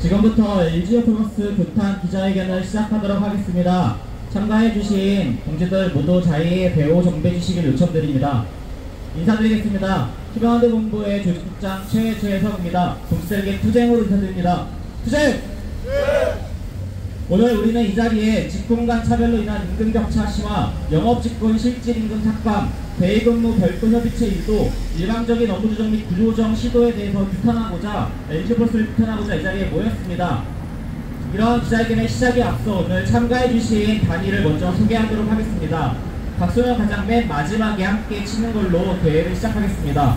지금부터 LG에너지 규탄 기자회견을 시작하도록 하겠습니다. 참가해주신 동지들 모두 자리에 배우 정비해 주시길 요청드립니다. 인사드리겠습니다. 희망한대 본부의 조직국장 최재석입니다. 동지들에게 투쟁으로 인사드립니다. 투쟁! 오늘 우리는 이 자리에 직군 간 차별로 인한 임금 격차 심화, 영업직군 실질 임금 삭감, 대의근무 별도 협의체 일도, 일방적인 업무 조정 및 구조조정 시도에 대해서 규탄하고자 LG플러스를 규탄하고자 이 자리에 모였습니다. 이런 기자회견의 시작에 앞서 오늘 참가해주신 단위를 먼저 소개하도록 하겠습니다. 박소영 과장 맨 마지막에 함께 치는 걸로 대회를 시작하겠습니다.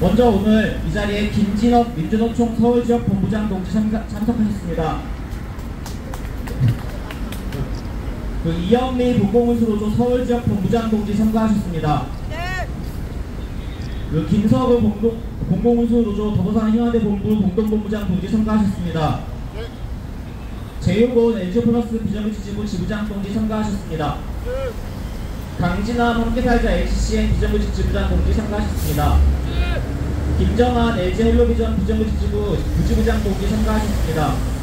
먼저 오늘 이 자리에 김진업 민주노총 서울지역 본부장 동지 참석하셨습니다. 이영미 공공운수노조 서울지역 본부장 동지 참가하셨습니다. 김서구 공공운수노조 더불어사는 희망대 본부 공동본부장 동지 참가하셨습니다. 제휴본 LG플러스 비정규직지부 지부장 동지 참가하셨습니다. 강진남 함께살자 LCCN 비정규직지부장 동지 참가하셨습니다. 김정한 LG헬로비전 비정규직지부 부지부장 동지 참가하셨습니다.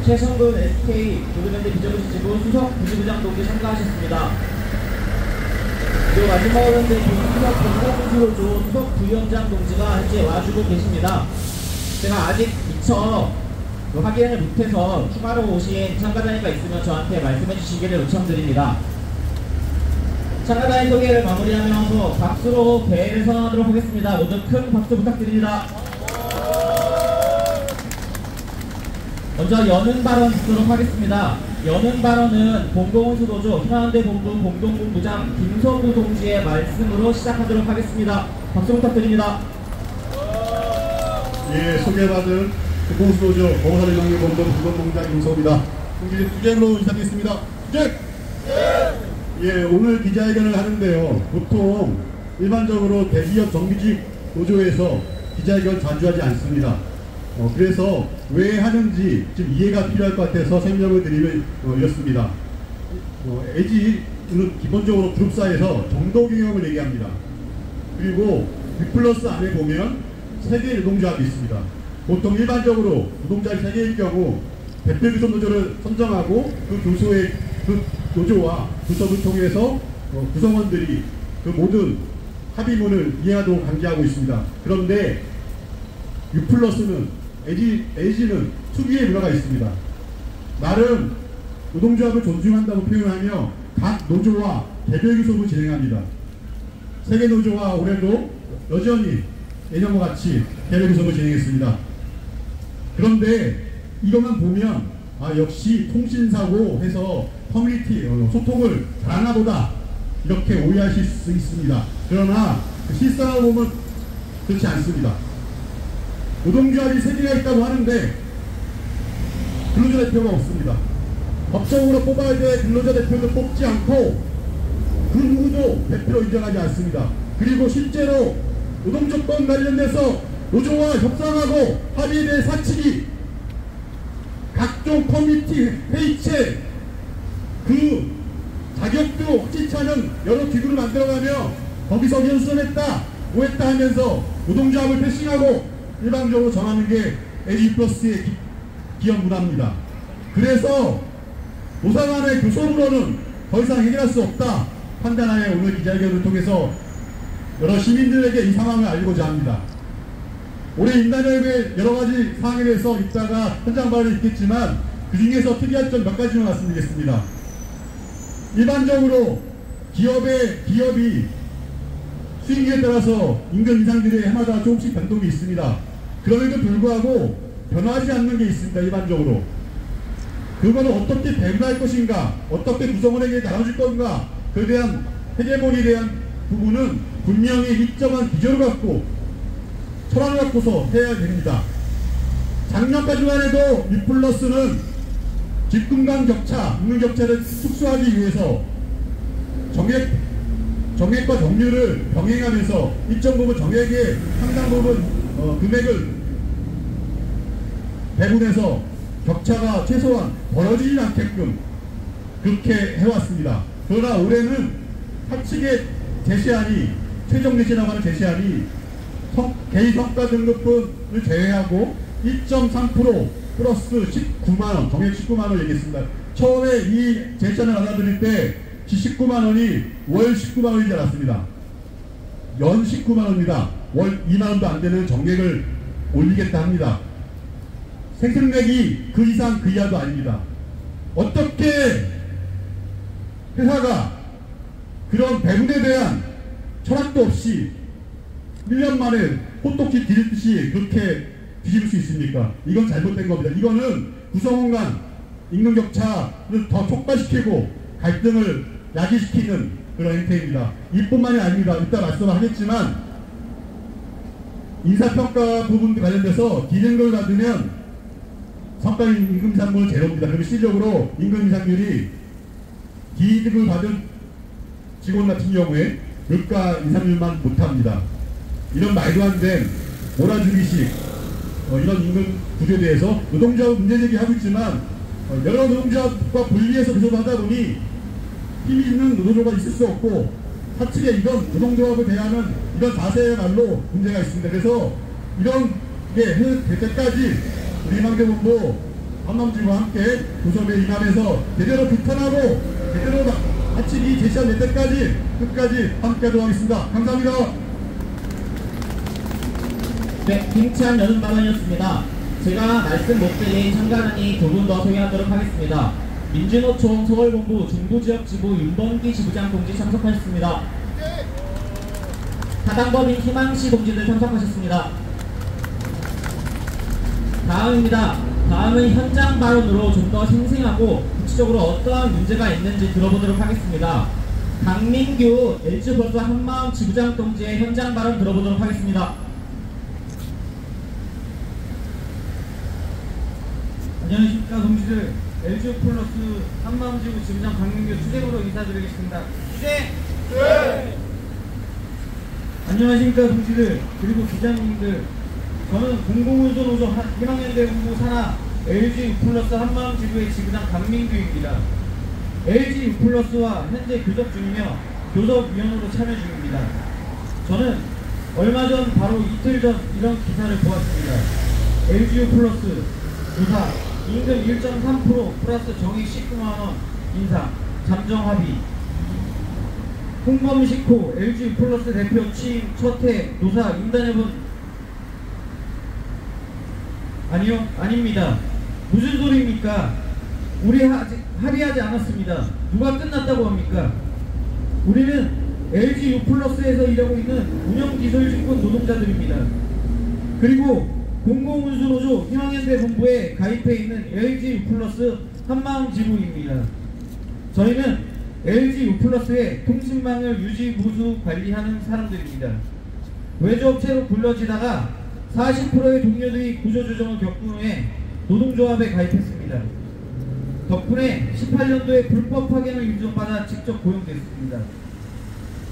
최성근 SK 조그랜드 비정규직지부 수석 부지부장 동지 참가하셨습니다. 그리고 마지막으로는 수석 공공운수노조 수석 부위원장 동지가 현재 와주고 계십니다. 제가 아직 미처 확인을 못해서 추가로 오신 참가자니까 있으면 저한테 말씀해 주시기를 요청드립니다. 참가자의 소개를 마무리하면서 박수로 대회를 선언하도록 하겠습니다. 모두 큰 박수 부탁드립니다. 먼저 여는 발언 듣도록 하겠습니다. 여는 발언은 공공운수노조 희망한대 본부 공동본부장 김서구 동지의 말씀으로 시작하도록 하겠습니다. 박수 부탁드립니다. 예, 소개받은 공공운수노조 더불어사는 희망대 본부 공동본부장 김서구입니다. 동지들 투쟁으로 인사드리겠습니다. 투쟁! 예, 오늘 기자회견을 하는데요. 보통 일반적으로 대기업 정규직 노조에서 기자회견 자주 하지 않습니다. 그래서 왜 하는지 좀 이해가 필요할 것 같아서 설명을 드리면 이렇습니다. LG는 기본적으로 그룹사에서 정도경영을 얘기합니다. 그리고 U+ 안에 보면 3개의 노동조합이 있습니다. 보통 일반적으로 노동자의 3개일 경우 대표교섭 노조를 선정하고 그 교소의 그 노조와 교섭을 통해서 구성원들이 그 모든 합의문을 이행하도록 강제하고 있습니다. 그런데 U+는 LG는 특유의 문화가 있습니다. 나름 노동조합을 존중한다고 표현하며 각 노조와 개별 교섭을 진행합니다. 세계 노조와 올해도 여전히 예년과 같이 개별 교섭을 진행했습니다. 그런데 이것만 보면 역시 통신사고 해서 커뮤니티 소통을 잘하나 보다 이렇게 오해하실 수 있습니다. 그러나 실상을 보면 그렇지 않습니다. 노동조합이 3개가 있다고 하는데 근로자 대표가 없습니다. 법적으로 뽑아야 될 근로자 대표도 뽑지 않고 그 누구도 대표로 인정하지 않습니다. 그리고 실제로 노동조건 관련돼서 노조와 협상하고 합의에 대해 사측이 각종 커뮤니티 회의체 그 자격도 확실치 않은 여러 기구를 만들어가며 거기서 현수했다 뭐했다 하면서 노동조합을 패싱하고 일방적으로 정하는 게 LG플러스의 기업 문화입니다. 그래서 노사 간의 교섭으로는 더 이상 해결할 수 없다 판단하에 오늘 기자회견을 통해서 여러 시민들에게 이 상황을 알리고자 합니다. 올해 인단협의 여러가지 사항에 대해서 이따가 현장 발언이 있겠지만 그 중에서 특이한 점 몇 가지만 말씀드리겠습니다. 일반적으로 기업이 수익률에 따라서 임금 인상들이 해마다 조금씩 변동이 있습니다. 그럼에도 불구하고 변하지 않는 게 있습니다. 일반적으로 그거는 어떻게 배분할 것인가, 어떻게 구성원에게 나눠줄 건가, 그에 대한 헤게모니에 대한 부분은 분명히 일정한 기조를 갖고 철학을 갖고서 해야 됩니다. 작년까지만 해도 U+는 직군 간 격차, 임금 격차를 축소하기 위해서 정액과 정률을 병행하면서 일정 부분 정액의 상당 부분 금액을 배분해서 격차가 최소한 벌어지지 않게끔 그렇게 해왔습니다. 그러나 올해는 사측의 제시안이 최종 제시라고 하는 제시안이 개인 성과 등급분을 제외하고 1.3% 플러스 19만원, 정액 19만원 얘기했습니다. 처음에 이 제시안을 받아들일 때 19만원이 월 19만원인 줄 알았습니다. 연 19만원입니다. 월 2만원도 안 되는 정액을 올리겠다 합니다. 생색내기 그 이상 그 이하도 아닙니다. 어떻게 회사가 그런 배분에 대한 철학도 없이 1년 만에 호떡지 뒤집듯이 그렇게 뒤집을 수 있습니까? 이건 잘못된 겁니다. 이거는 구성원 간 임금격차를 더 촉발시키고 갈등을 야기시키는 그런 행태입니다. 이뿐만이 아닙니다. 이따 말씀을 하겠지만 인사평가 부분과 관련돼서 D등급을 받으면 성과 임금 인상분은 제로입니다. 그러면 실질적으로 임금 인상률이 D등급을 받은 직원 같은 경우에 물가 인상률만 못합니다. 이런 말도 안 된 몰아주기식 이런 임금 구조에 대해서 노동조합 문제 제기하고 있지만 여러 노동조합과 분리해서 계속 하다 보니 힘이 있는 노동조합이 있을 수 없고 사측에 이런 노동조합을 대하는 이런 자세야말로 문제가 있습니다. 그래서 이런 게 될 때까지 우리 희망대본부 한남지부와 함께 교섭에 임하면서 제대로 비판하고 제대로 사측이 제시한 될 때까지 끝까지 함께하도록 하겠습니다. 감사합니다. 네, 김치한 여는 발언이었습니다. 제가 말씀 못 드린 참가자니 두 분 더 소개하도록 하겠습니다. 민주노총 서울본부 중부지역지부 윤범기 지부장 동지 참석하셨습니다. 사당법인 희망시 동지들 참석하셨습니다. 다음입니다. 다음은 현장 발언으로 좀 더 생생하고 구체적으로 어떠한 문제가 있는지 들어보도록 하겠습니다. 강민규 LG버스 한마음 지부장 동지의 현장 발언 들어보도록 하겠습니다. 안녕하십니까 동지들. LG 플러스 한마음지구 지부장 강민규 투쟁으로 인사드리겠습니다. 투쟁! 네! 안녕하십니까 동지들 그리고 기자님들. 저는 공공운전노조 희망연대 본부 산하 LG 플러스 한마음지구의 지부장 강민규입니다. LG 플러스와 현재 교섭 중이며 교섭위원으로 참여 중입니다. 저는 얼마 전 바로 이틀 전 이런 기사를 보았습니다. LG 플러스 조사 임금 1.3% 플러스 정액 19만원 인상, 잠정 합의. 홍범식호 LG 플러스 대표 취임 첫해 노사 인단협은 아니요, 아닙니다. 무슨 소리입니까? 우리 아직 합의하지 않았습니다. 누가 끝났다고 합니까? 우리는 LG U+에서 일하고 있는 운영기술직군 노동자들입니다. 그리고 공공운수노조 희망연대 본부에 가입해 있는 LG U+ 한마음지부입니다. 저희는 LG U+의 통신망을 유지, 보수, 관리하는 사람들입니다. 외주업체로 불려지다가 40%의 동료들이 구조조정을 겪은 후에 노동조합에 가입했습니다. 덕분에 18년도에 불법 파견을 인정받아 직접 고용됐습니다.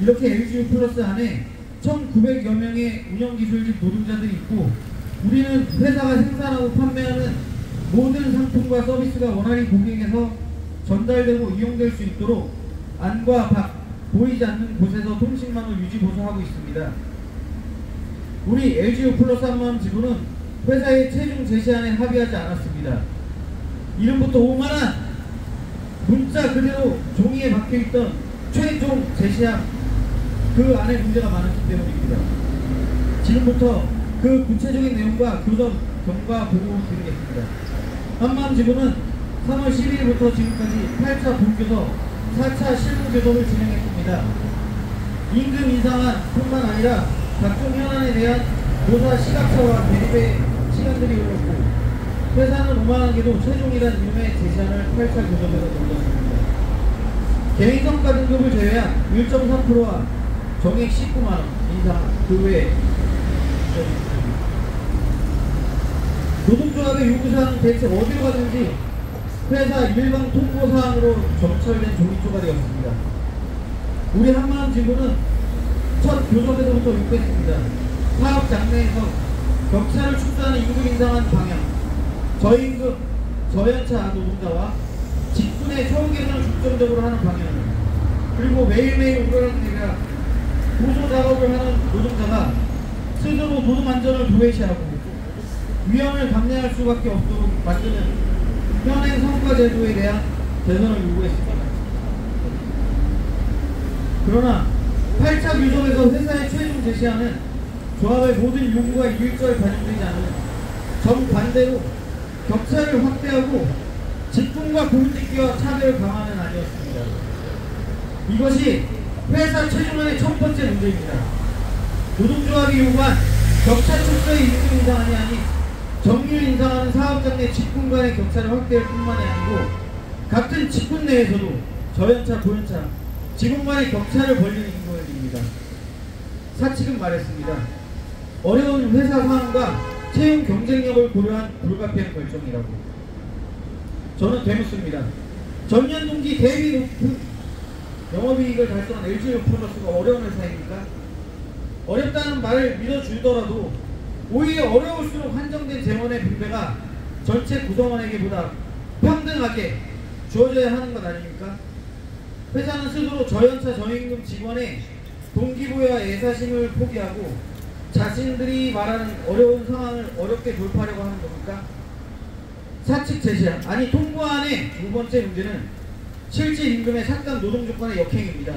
이렇게 LG U+ 안에 1900여 명의 운영기술직 노동자들이 있고 우리는 회사가 생산하고 판매하는 모든 상품과 서비스가 원활히 고객에서 전달되고 이용될 수 있도록 안과 밖 보이지 않는 곳에서 통신망을 유지 보수하고 있습니다. 우리 LG U+ 한마음지부는 회사의 최종 제시안에 합의하지 않았습니다. 이름부터 오만한 문자 그대로 종이에 박혀있던 최종 제시안 그 안에 문제가 많았기 때문입니다. 지금부터 그 구체적인 내용과 교섭 경과 보고 드리겠습니다. 한마음지부는 3월 12일부터 지금까지 8차 본교섭, 4차 실무교섭을 진행했습니다. 임금 인상안 뿐만 아니라 각종 현안에 대한 노사 시각차와 대립의 시간들이 흘렀고 회사는 오만하게도 최종이란 이름의 제시안을 8차 교섭에서 넘겼습니다. 개인성과 등급을 제외한 1.3%와 정액 19만원 인상 그 외에 노동조합의 요구사항은 대체 어디로 가든지 회사 일방 통보사항으로 점철된 종이조가 되었습니다. 우리 한마음지부는 첫 교섭에서부터 요구했습니다. 사업 장내에서 격차를 축소하는 임금 인상한 방향, 저임금, 저연차 노동자와 직군의 처우 개선을 중점적으로 하는 방향, 그리고 매일매일 오르락내리락 고소 작업을 하는 노동자가 스스로 노동 안전을 도외시하고 위험을 감내할 수밖에 없도록 만드는 현행 성과 제도에 대한 개선을 요구했습니다. 그러나 8차 규정에서 회사의 최종 제시하는 조합의 모든 요구가 일절 반영되지 않은 정반대로 격차를 확대하고 직분과 고위직계와 차별을 강화하는 안이었습니다. 이것이 회사 최종안의 첫 번째 문제입니다. 노동조합이 요구한 격차 축소의 임금 인상안이 아닌 정률 인상하는 사업장 내 직군 간의 격차를 확대할 뿐만이 아니고 같은 직군 내에서도 저연차, 고연차, 직원 간의 격차를 벌리는 임금입니다. 사측은 말했습니다. 어려운 회사 상황과 채용 경쟁력을 고려한 불가피한 결정이라고. 저는 되묻습니다. 전년 동기 대비 높은 영업이익을 달성한 LG유플러스가 어려운 회사입니까? 어렵다는 말을 믿어주더라도 오히려 어려울수록 한정된 재원의 분배가 전체 구성원에게보다 평등하게 주어져야 하는 것 아닙니까? 회사는 스스로 저연차 저임금 직원의 동기부여와 애사심을 포기하고 자신들이 말하는 어려운 상황을 어렵게 돌파하려고 하는 겁니까? 사측 제시한, 아니 통보안의 두 번째 문제는 실질 임금의 삭감 노동조건의 역행입니다.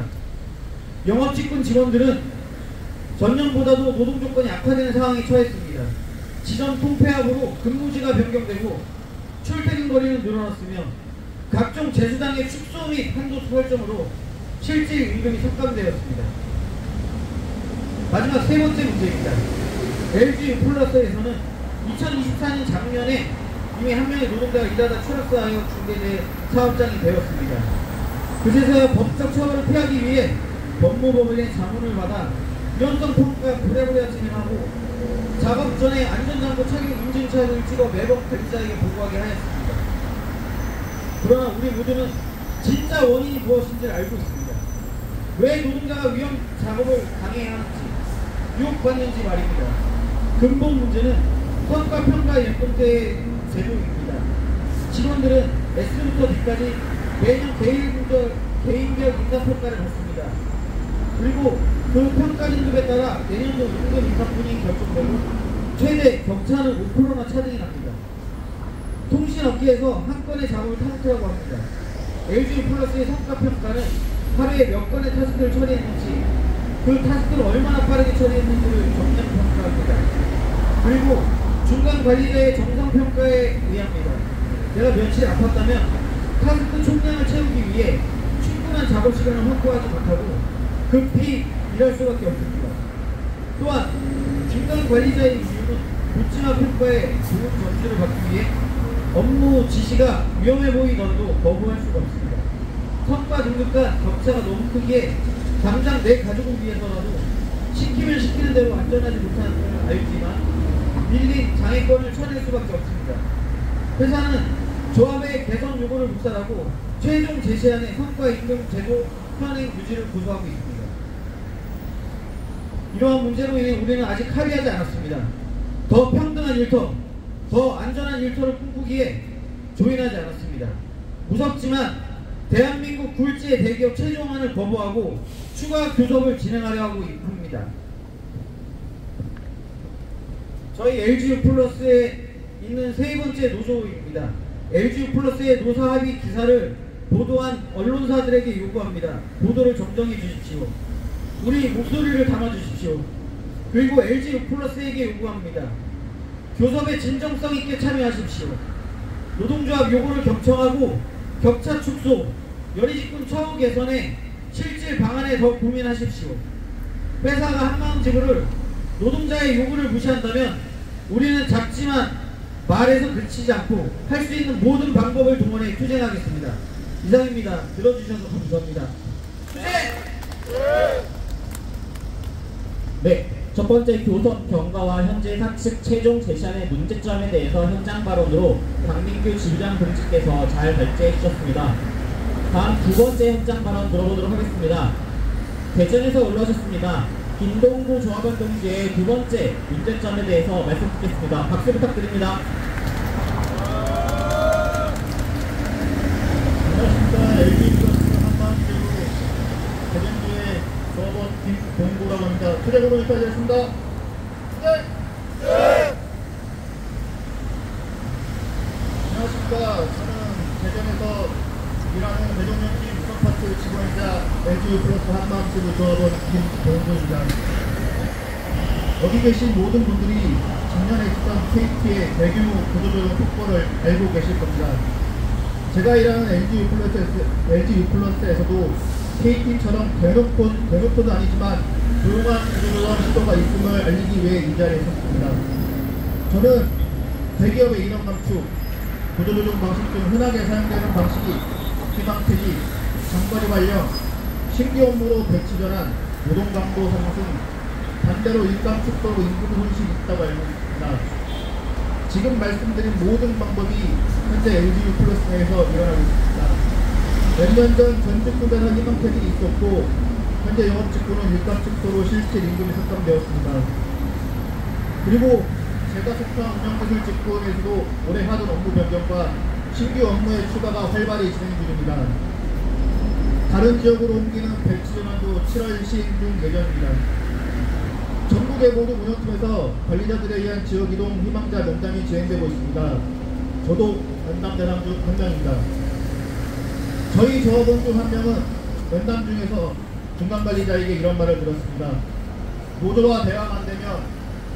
영업직군 직원들은 전년보다도 노동조건이 악화되는 상황에 처했습니다. 지점 통폐합으로 근무지가 변경되고 출퇴근 거리는 늘어났으며 각종 제수당의 축소 및 한도 설정으로 실질 임금이 삭감되었습니다. 마지막 세 번째 문제입니다. LG유플러스에서는 2024년 작년에 이미 한 명의 노동자가 일하다 추락사하여 중대재 사업장이 되었습니다. 그제서야 법적 처벌을 피하기 위해 법무법인의 자문을 받아 유연성 평가 부랴부랴 진행하고 작업 전에 안전장구 착용 인증샷을 찍어 매번 관리자에게 보고하게 하였습니다. 그러나 우리 모두는 진짜 원인이 무엇인지를 알고 있습니다. 왜 노동자가 위험 작업을 강행해야 하는지, 유혹받는지 말입니다. 근본 문제는 성과평가 예권제의 제도입니다. 직원들은 S부터 D까지 매년 개인별 인사평가를 받습니다. 그리고 그 평가 등급에 따라 내년도 임금 인상분이 결정되고 최대 격차는 5%나 차등이 납니다. 통신업계에서 한 건의 작업을 타스크라고 합니다. LG유플러스의 성과평가는 하루에 몇 건의 타스크를 처리했는지, 그 타스크를 얼마나 빠르게 처리했는지를 정량평가합니다. 그리고 중간 관리자의 정상평가에 의합니다. 내가 며칠 아팠다면 타스크 총량을 채우기 위해 충분한 작업 시간을 확보하지 못하고 급히 일할 수밖에 없습니다. 또한 중간 관리자의 이유는 묻지마 평가에 좋은 점수를 받기 위해 업무 지시가 위험해 보이더라도 거부할 수가 없습니다. 성과 등급 간 격차가 너무 크기에 당장 내 가족을 위해서라도 시키면 시키는 대로 안전하지 못하는 걸 알지만 밀린 장애권을 쳐낼 수밖에 없습니다. 회사는 조합의 개선 요구를 묵살하고 최종 제시안의 성과 임금 제도 현행 유지를 고수하고 있습니다. 이러한 문제로 인해 우리는 아직 합의하지 않았습니다. 더 평등한 일터, 더 안전한 일터를 꿈꾸기에 조인하지 않았습니다. 무섭지만 대한민국 굴지의 대기업 최종안을 거부하고 추가 교섭을 진행하려 하고 있습니다. 저희 LG유플러스에 있는 세 번째 노조입니다. LG유플러스의 노사 합의 기사를 보도한 언론사들에게 요구합니다. 보도를 정정해 주십시오. 우리 목소리를 담아주십시오. 그리고 LG유플러스에게 요구합니다. 교섭에 진정성 있게 참여하십시오. 노동조합 요구를 경청하고 격차 축소, 연희직군 처우 개선에 실질 방안에 더 고민하십시오. 회사가 한마음 지불을 노동자의 요구를 무시한다면 우리는 작지만 말에서 그치지 않고 할 수 있는 모든 방법을 동원해 투쟁하겠습니다. 이상입니다. 들어주셔서 감사합니다. 네, 첫 번째 교섭 경과와 현재 사측 최종 제시안의 문제점에 대해서 현장 발언으로 강민규 지부장 동지께서 잘 발제해 주셨습니다. 다음 두 번째 현장 발언 들어보도록 하겠습니다. 대전에서 올라오셨습니다. 김동구 조합원 동지의 두 번째 문제점에 대해서 말씀 듣겠습니다. 박수 부탁드립니다. 안녕하십니까. LG유플러스 한마음제로 대전주의 조합원 김동구라고 합니다. 투쟁으로 인사드리겠습니다. 안녕하십니까. 저는 대전에서 일하는 대전역시 우선파트 직원이자 LG 플러스 한마음지부 조합원 김동구입니다. 여기 계신 모든 분들이 작년에 있었던 KT의 대규모 구조조정 폭발을 알고 계실 겁니다. 제가 일하는 LG U+에서도 KT처럼 대놓고는 아니지만 조용한 구조조정 시도가 있음을 알리기 위해 이 자리에 섰습니다. 저는 대기업의 인원 감축, 구조조정 방식 중 흔하게 사용되는 방식이 희망퇴직, 장거리 발령, 신규 업무로 배치 전환, 노동 강도 상승, 반대로 일감 축소로 임금 손실이 있다고 알고 있습니다. 지금 말씀드린 모든 방법이 현재 LG U+ 내에서 일어나고 있습니다. 몇 년 전 전직군에서 희망퇴직이 있었고 현재 영업직군은 일감 축소로 실질 임금이 삭감되었습니다. 그리고 제가 속한 운영기술 직군에서도 올해 하던 업무 변경과 신규 업무의 추가가 활발히 진행 중입니다. 다른 지역으로 옮기는 배치 전환도 7월 시행 중 예정입니다. 전국의 모든 운영팀에서 관리자들에 의한 지역이동 희망자 면담이 진행되고 있습니다. 저도 면담 대상 중 한 명입니다. 저희 조합원 중 한 명은 면담 중에서 중간관리자에게 이런 말을 들었습니다. 노조와 대화가 안 되면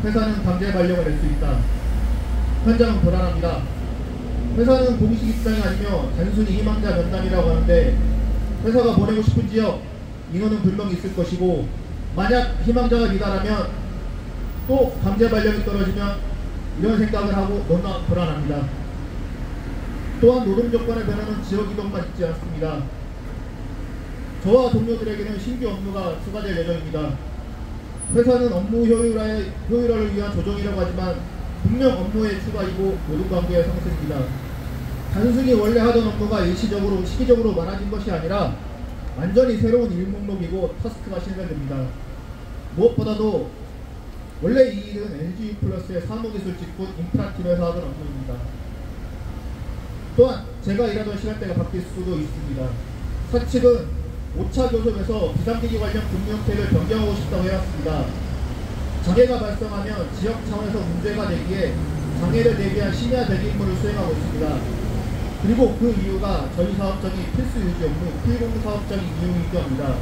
회사는 강제 발령을 낼 수 있다. 현장은 불안합니다. 회사는 공식 입장이 아니며 단순히 희망자 면담이라고 하는데 회사가 보내고 싶은 지역 인원은 분명히 있을 것이고 만약 희망자가 미달하면 또 강제 발령이 떨어지면 이런 생각을 하고 너무나 불안합니다. 또한 노동 조건의 변화는 지역 이동만 있지 않습니다. 저와 동료들에게는 신규 업무가 추가될 예정입니다. 회사는 업무 효율화를 위한 조정이라고 하지만 분명 업무의 추가이고 노동관계의 상승입니다. 단순히 원래 하던 업무가 일시적으로 시기적으로 많아진 것이 아니라 완전히 새로운 일 목록이고 타스크가 실현됩니다. 무엇보다도 원래 이 일은 LG U+의 사무기술 직군 인프라팀에서 하던 업무입니다. 또한 제가 일하던 시간대가 바뀔 수도 있습니다. 사측은 5차 교섭에서 비상기기 관련 근무 형태를 변경하고 싶다고 해왔습니다. 장애가 발생하면 지역 차원에서 문제가 되기에 장애를 대비한 심야 대기 임무를 수행하고 있습니다. 그리고 그 이유가 저희 사업장이 필수 유지 업무 필공 사업장인 이유이기도 합니다.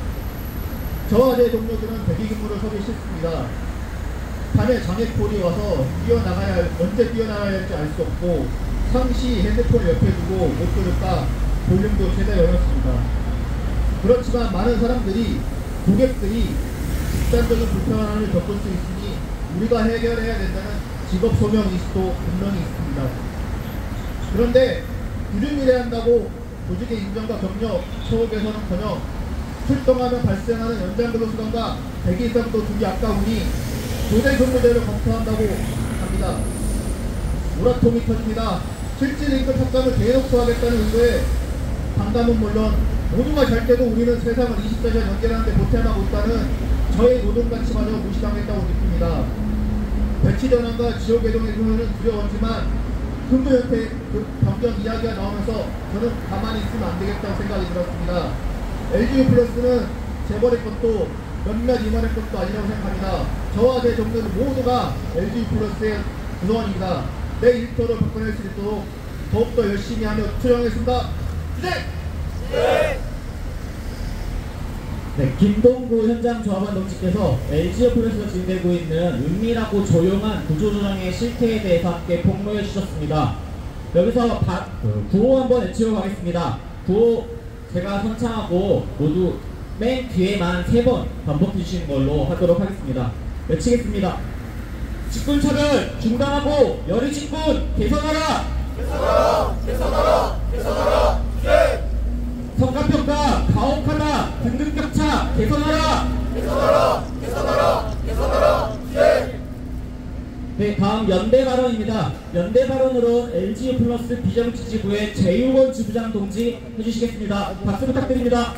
저와 제 동료들은 대기 근무를 서기 싫습니다. 밤에 장애콜이 와서 언제 뛰어나가야 할지 알 수 없고 상시 핸드폰을 옆에 두고 못 들을까 볼륨도 최대 열었습니다. 그렇지만 많은 사람들이 고객들이 집단적인 불편함을 겪을 수 있으니 우리가 해결해야 된다는 직업 소명 의식도 분명히 있습니다. 그런데 꾸준히 일해야 한다고 조직의 인정과 격려, 처우개선은커녕 출동하면 발생하는 연장근로수당과 대기이상도 주기 아까우니 교대 근무제를 검토한다고 합니다. 우라통이 터집니다. 실질 임금 삭감을 대놓고 하겠다는 의도에 강담은 물론 모두가 잘 때도 우리는 세상을 24시간 연결하는데 보탬하고 있다는 저의 노동가치마저 무시당했다고 느낍니다. 배치 전환과 지역 이동의 효율은 두려웠지만 근무 형태 변경 이야기가 나오면서 저는 가만히 있으면 안 되겠다고 생각이 들었습니다. LG U+는 재벌의 것도 몇몇 임원의 것도 아니라고 생각합니다. 저와 제 동료들 모두가 LG U+의 구성원입니다. 내 일터를 바꿔낼 수 있도록 더욱더 열심히 하며 투쟁하겠습니다. 주제! 네, 김동구 현장 조합원 동지께서 LG U+에서 진행되고 있는 은밀하고 조용한 구조조정의 실태에 대해서 함께 폭로해 주셨습니다. 여기서 구호 한번 외치고 가겠습니다. 구호 제가 선창하고 모두 맨 뒤에만 3번 반복해 주시는 걸로 하도록 하겠습니다. 외치겠습니다. 직군차별 중단하고 열의 직군 개선하라! 개선하라! 개선하라! 개선하라! 네! 성과평가 가혹하다 등급격차 개선하라! 개선하라! 개선하라! 개선하라! 네! 네, 다음 연대 발언입니다. 연대 발언으로 LG U+ 비정지지부의 재유건 지부장 동지 해주시겠습니다. 박수 부탁드립니다.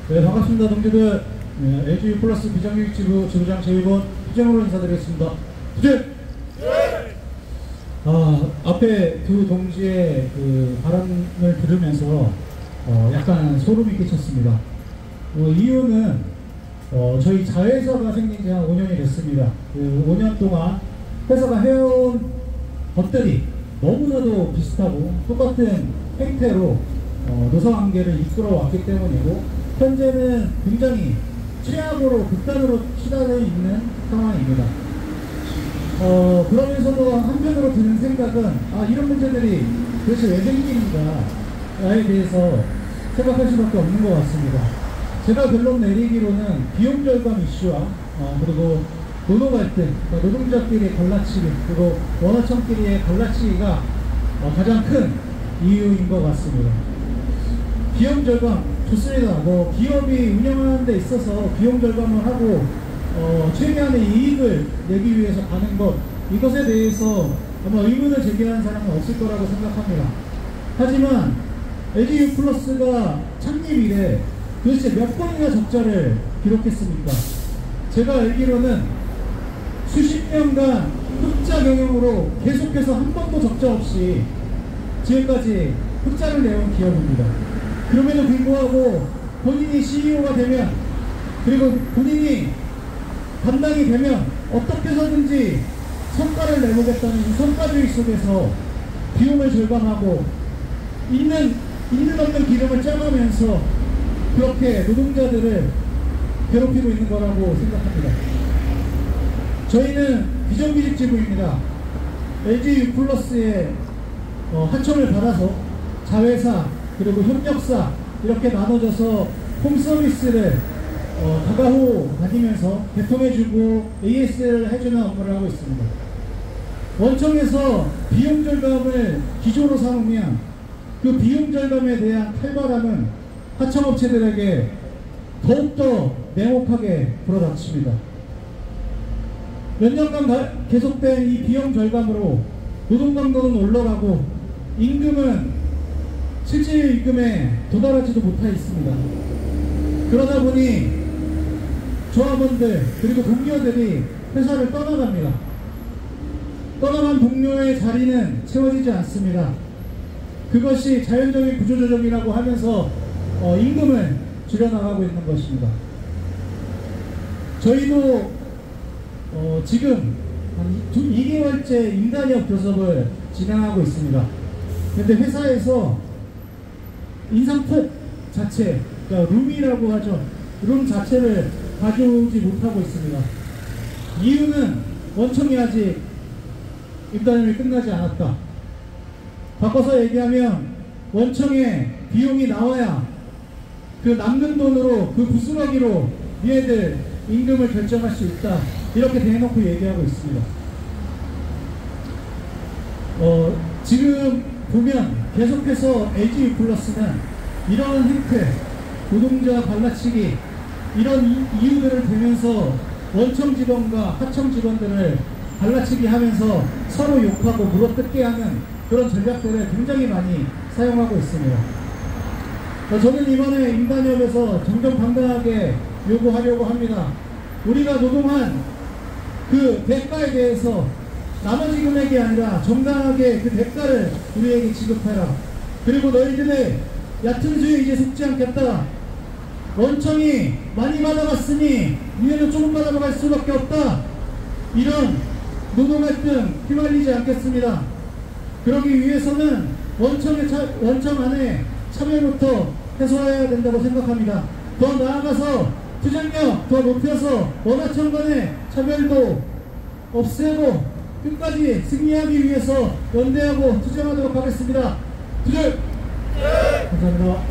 네, 반갑습니다, 동지들. 네, LG U+ 비정규직지부 지부장 재유건 후쟁으로 인사드리겠습니다. 후쟁! 네! 앞에 두 동지의 그 발언을 들으면서 약간 소름이 끼쳤습니다. 이유는 저희 자회사가 생긴 지 한 5년이 됐습니다. 그 5년 동안 회사가 해온 것들이 너무나도 비슷하고 똑같은 행태로 노사관계를 이끌어왔기 때문이고, 현재는 굉장히 최악으로 극단으로 치달아 있는 상황입니다. 그러면서도 한편으로 드는 생각은, 이런 문제들이 도대체 왜 생기는가에 대해서 생각할 수밖에 없는 것 같습니다. 제가 결론 내리기로는 비용 절감 이슈와 그리고 노동 갈등, 노동자끼리의 갈라치기, 그리고 원화청끼리의 갈라치기가 가장 큰 이유인 것 같습니다. 비용 절감 좋습니다. 기업이 운영하는 데 있어서 비용 절감을 하고 최대한의 이익을 내기 위해서 가는 것, 이것에 대해서 아마 의문을 제기하는 사람은 없을 거라고 생각합니다. 하지만 LG유플러스가 창립 이래 도대체 몇 번이나 적자를 기록했습니까? 제가 알기로는 수십 년간 흑자 경영으로 계속해서 한 번도 적자 없이 지금까지 흑자를 내온 기업입니다. 그럼에도 불구하고 본인이 CEO가 되면, 그리고 본인이 담당이 되면 어떻게 해서든지 성과를 내보겠다는 이 성과주의 속에서 비용을 절감하고 있는 없는 기름을 짜가면서 그렇게 노동자들을 괴롭히고 있는 거라고 생각합니다. 저희는 비정규직 지부입니다. LG유플러스의 하청을 받아서 자회사 그리고 협력사 이렇게 나눠져서 홈서비스를 다가호 다니면서 개통해주고 AS를 해주는 업무를 하고 있습니다. 원청에서 비용 절감을 기조로 삼으면 그 비용 절감에 대한 칼바람은 하청업체들에게 더욱더 냉혹하게 불어닥칩니다. 몇 년간 계속된 이 비용 절감으로 노동 강도는 올라가고 임금은 실질 임금에 도달하지도 못하 있습니다. 그러다 보니 조합원들 그리고 동료들이 회사를 떠나갑니다. 떠나간 동료의 자리는 채워지지 않습니다. 그것이 자연적인 구조조정이라고 하면서 임금을 줄여나가고 있는 것입니다. 저희도 지금 한 2개월째 인간협 교섭을 진행하고 있습니다. 근데 회사에서 인상폭 자체, 그러니까 룸이라고 하죠. 룸 자체를 가져오지 못하고 있습니다. 이유는 원청이 아직 인단협이 끝나지 않았다. 바꿔서 얘기하면 원청에 비용이 나와야 그 남는 돈으로, 그 부수마기로 니네들 임금을 결정할 수 있다. 이렇게 대놓고 얘기하고 있습니다. 지금 보면 계속해서 LG유플러스는 이런 행태, 노동자 갈라치기 이런 이유들을 대면서 원청 직원과 하청 직원들을 갈라치기 하면서 서로 욕하고 물어뜯게 하는 그런 전략들을 굉장히 많이 사용하고 있습니다. 저는 이번에 인단협에서 정정당당하게 요구하려고 합니다. 우리가 노동한 그 대가에 대해서 나머지 금액이 아니라 정당하게 그 대가를 우리에게 지급해라. 그리고 너희들의 얕은 수에 이제 속지 않겠다. 원청이 많이 받아갔으니 니네는 조금 받아갈 수밖에 없다. 이런 노동갈등 휘말리지 않겠습니다. 그러기 위해서는 원청 안에 차별부터 해소해야 된다고 생각합니다. 더 나아가서 투쟁력 더 높여서 원하청 간의 차별도 없애고 끝까지 승리하기 위해서 연대하고 투쟁하도록 하겠습니다. 투쟁! 감사합니다.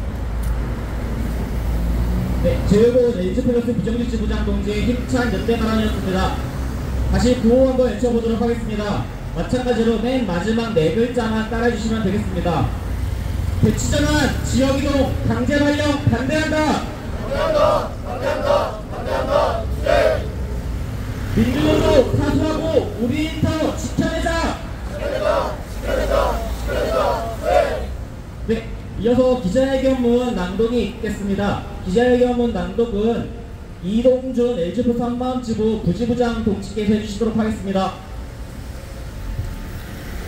네, 제외고 LG플러스 비정규직 지부장 동지의 힘찬 연대 발언이었습니다. 다시 구호 한번 외쳐보도록 하겠습니다. 마찬가지로 맨 마지막 네 글자만 따라해주시면 되겠습니다. 대치전환, 지역이동, 강제 발령 반대한다. 반대한다. 반대한다. 반대한다. 네. 민주노조 사수하고 우리 인터 지켜내자. 지켜내자. 지켜내자. 지켜내자. 네. 네. 이어서 기자회견문 낭독이 있겠습니다. 기자회견문 낭독은 이동준 LG플러스 한마음지부 부지부장 동지께서 해주시도록 하겠습니다.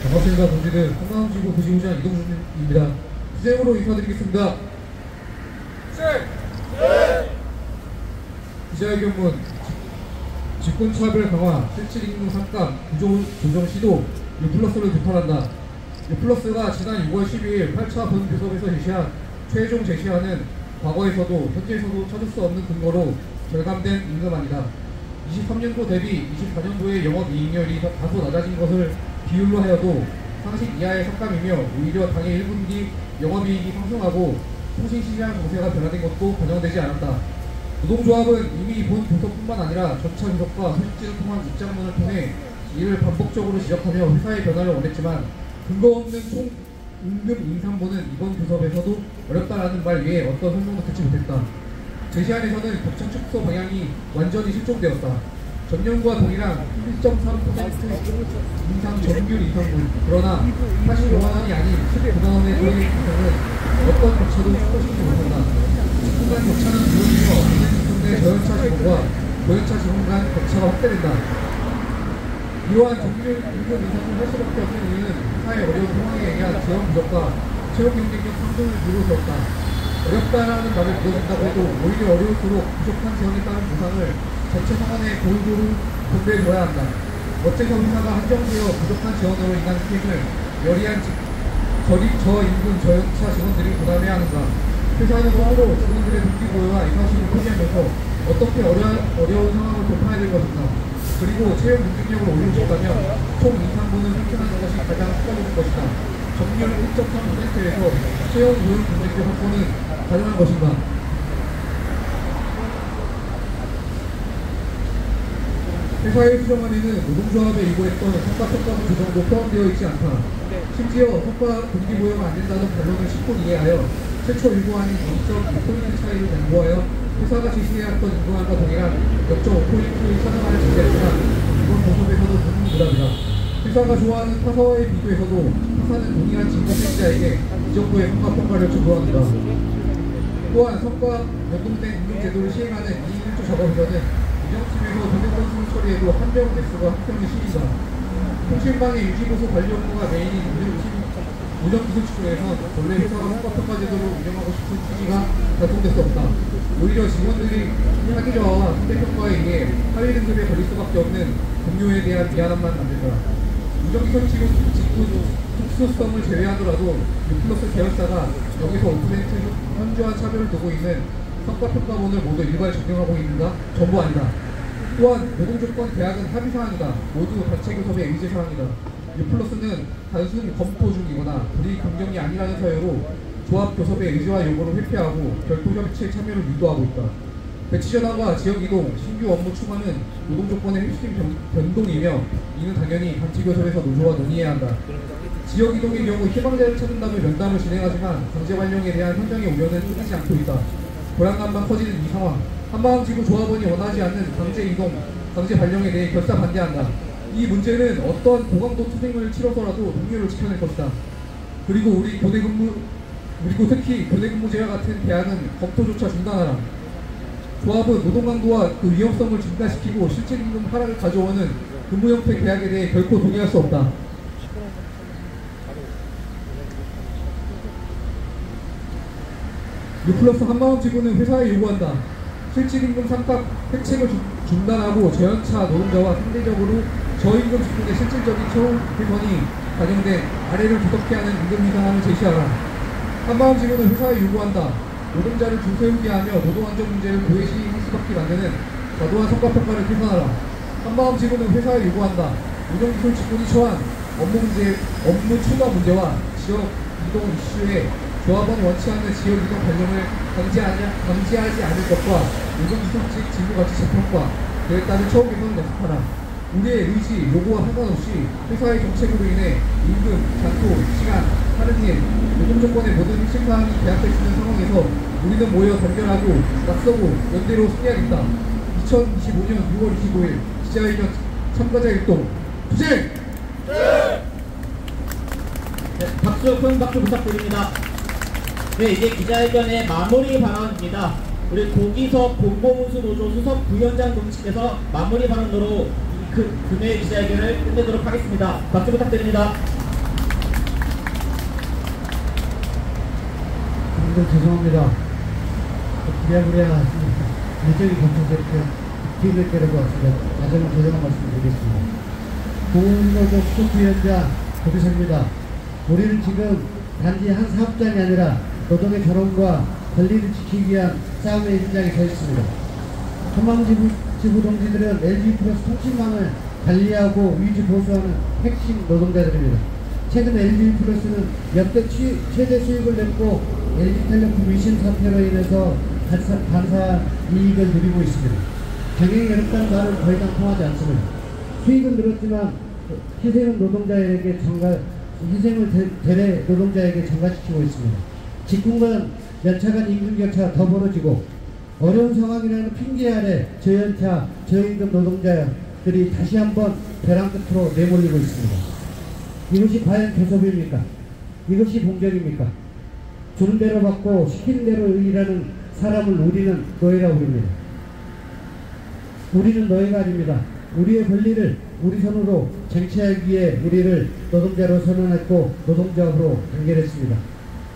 반갑습니다. 동지들. 한마음지부 부지부장 이동준입니다. 투쟁으로 인사드리겠습니다. 투쟁! 기자회견문 직권차별 강화, 실질임금 삭감, 구조 조정 시도 U+를 규탄한다. U+가 지난 6월 12일 8차 본교섭에서 제시한 최종 제시안은 과거에서도 현재에서도 찾을 수 없는 근거로 절감된 임금안이다. 23년도 대비 24년도의 영업이익률이 다소 낮아진 것을 비율로 하여도 상식 이하의 삭감이며 오히려 당해 1분기 영업이익이 상승하고 통신시장 정세가 변화된 것도 반영되지 않았다. 노동조합은 이미 본 교섭뿐만 아니라 전차 교섭과 소식지를 통한 입장문을 통해 이를 반복적으로 지적하며 회사의 변화를 원했지만 근거 없는 총 임금 인상분은 이번 교섭에서도 어렵다라는 말 외에 어떤 설명도 듣지 못했다. 제시안에서는 격차 축소 방향이 완전히 실종되었다. 전년과 동일한 1.3% 인상 정규 인상분, 그러나 85만 원이 아닌 19만 원의 조의 인상은 어떤 격차도 축소시키지 못한다. 직분간 격차는 줄어들며 은행 내 저연차 직원과 고연차 직원 간 격차가 확대된다. 이러한 정규 임금 인상을 할 수밖에 없는 이유는 회사의 어려운 상황에 의한 재원 부족과 채용 경쟁력 상승을 이루어 세웠다. 어렵다라는 말을 들어준다고 해도 오히려 어려울수록 부족한 지원에 따른 보상을 전체 상환에 골고루 분배해줘야 한다. 어째서 회사가 한정되어 부족한 지원으로 인한 피해를 열의한 저임금 저연차 직원들이 부담해야 하는가. 회사는 스스로 직원들의 동기부여와 이사심을 포기하면서 어떻게 어려운 상황을 돌파해야 될 것인가. 그리고 채용 경쟁력을 올리고 싶다면 총 인상분을 획득하는 것이 가장 효과적인 것이다. 점유율 1.3%에서 채용 고용 경쟁력 확보는 가능한 것인가. 회사의 수정안에는 노동조합에 요구했던 성과평가분 조정도 포함되어 있지 않다. 심지어 성과 동기부여가 안 된다는 반론을 쉽고 이해하여 최초 요구안인 0.2포인트 차이를 양보하여 회사가 제시해왔던 요구안과 동일한 0.5포인트의 차등안을 제시했지만 이번 교섭에서도 무분부답이다. 회사가 좋아하는 타사와의 비교에서도 타사는 동일한 직무수행자에게 이 정도의 성과평가를 요구합니다. 또한 성과 연동된 임금제도를 시행하는 2인 1조 작업에서는 운영팀에서 동영건수를 처리해도 한명 대수가 한 평의 시기다. 통신방의 유지보수 관리 업무가 메인인 운영기술 측에서 원래 회사가 성과평가 제도를 운영하고 싶은 취지가 달성될 수 없다. 오히려 직원들이 사기저하와 상대평가에 의해 하위 등급에 걸릴 수밖에 없는 동료에 대한 미안함만 만든다. 운영기술 직구 특수성을 제외하더라도 U+ 계열사가 여기서 5% 현저한 차별을 두고 있는 성과평가본을 모두 일괄 적용하고 있는가? 전부 아니다. 또한 노동조건 계약은 합의사항이다. 모두 단체 교섭의 의제사항이다. U+는 단순 검토 중이거나 불이익 변경이 아니라는 사유로 조합 교섭의 의지와 요구를 회피하고 별도 협의체에 참여를 유도하고 있다. 배치 전환과 지역 이동, 신규 업무 추가는 노동조건의 핵심 변동이며 이는 당연히 단체 교섭에서 노조와 논의해야 한다. 지역 이동의 경우 희망자를 찾는다며 면담을 진행하지만 강제 발령에 대한 현장의 우려는 끊이지 않고 있다. 불안감만 커지는 이 상황, 한마음지구 조합원이 원하지 않는 강제 이동, 강제 발령에 대해 결사 반대한다. 이 문제는 어떠한 고강도 투쟁을 치러서라도 동료를 지켜낼 것이다. 그리고 특히 교대근무제와 같은 계약은 검토조차 중단하라. 조합은 노동 강도와 그 위험성을 증가시키고 실질 임금 하락을 가져오는 근무 형태 계약에 대해 결코 동의할 수 없다. U+ 한마음지구는 회사에 요구한다. 실질임금 상각 획책을 중단하고 저연차 노동자와 상대적으로 저임금 직군의 실질적인 처우 개선이 반영된 아래를 두텁게 하는 임금 인상안을 제시하라. 한마음지구는 회사에 요구한다. 노동자를 줄 세우게 하며 노동안전 문제를 고해시할 수밖에 만드는 과도한 성과평가를 개선하라. 한마음지구는 회사에 요구한다. 운영기술 직군이 처한 업무 추가 문제와 지역 이동 이슈에 조합원이 원치 않는 지역 이동 발령을 방지하지 않을 것과 노동기술직 직무가치 재평가, 그에 따른 처우 개선을 연습하라. 우리의 의지, 요구와 상관없이 회사의 정책으로 인해 임금, 잔토, 시간, 하는 일, 노동조건의 모든 핵심사항이 계약될 수 있는 상황에서 우리는 모여 단결하고 맞서고 연대로 승리하겠다. 2025년 6월 25일 기자회견 참가자 일동 투쟁! 네, 박수, 큰 박수 부탁드립니다. 네, 이제 기자회견의 마무리 발언입니다. 우리 고기석 공공운수노조 수석 부위원장 동측에서 마무리 발언으로 금요일 기자회견을 끝내도록 하겠습니다. 박수 부탁드립니다. 여러분들 죄송합니다. 부랴부랴 일정이 겹쳐서 이렇게 뒤를 때려고 왔습니다. 다시 한번 죄송한 말씀 드리겠습니다. 공무노조 수석위원장 고비석입니다. 우리는 지금 단지 한 사업장이 아니라 노동의 결혼과 권리를 지키기 위한 싸움의 현장에 서 있습니다. 한망지부 동지들은 LG 플러스 통신망을 관리하고 유지 보수하는 핵심 노동자들입니다. 최근 LG 플러스는 역대 최대 수익을 냈고 LG텔레콤 위신 사태로 인해서 간사 이익을 누리고 있습니다. 경영이 어렵다는 말은 더 이상 통하지 않습니다. 수익은 늘었지만 희생은 노동자에게 희생을 대래 노동자에게 전가시키고 있습니다. 직군간 연차간 임금격차가 더 벌어지고 어려운 상황이라는 핑계 아래 저연차, 저임금 노동자들이 다시 한번 벼랑 끝으로 내몰리고 있습니다. 이것이 과연 교섭입니까? 이것이 공정입니까? 주는 대로 받고 시키는 대로 일하는 사람을 우리는 노예라고 부릅니다. 우리는 노예가 아닙니다. 우리의 권리를 우리 손으로 쟁취하기 위해 우리를 노동자로 선언했고 노동조합으로 단결했습니다.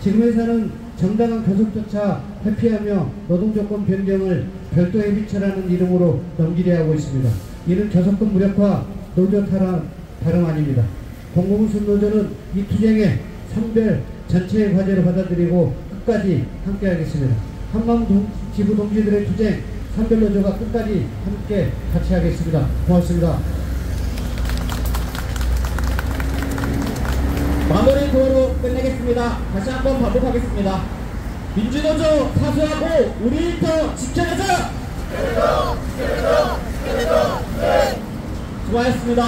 지금 회사는 정당한 교섭조차 회피하며 노동조건 변경을 별도의 회비처라는 이름으로 넘기려 하고 있습니다. 이는 교섭권 무력화, 노조 탈환 다름 아닙니다. 공공운수 노조는 이 투쟁에 선별 전체의 과제로 받아들이고 끝까지 함께하겠습니다. 한망지부 동지들의 투쟁, 선별노조가 끝까지 함께 같이 하겠습니다. 고맙습니다. 마무리 구호로 끝내겠습니다. 다시 한번 반복하겠습니다. 민주노조 사수하고 우리 일터 지켜내자! 수고하셨습니다.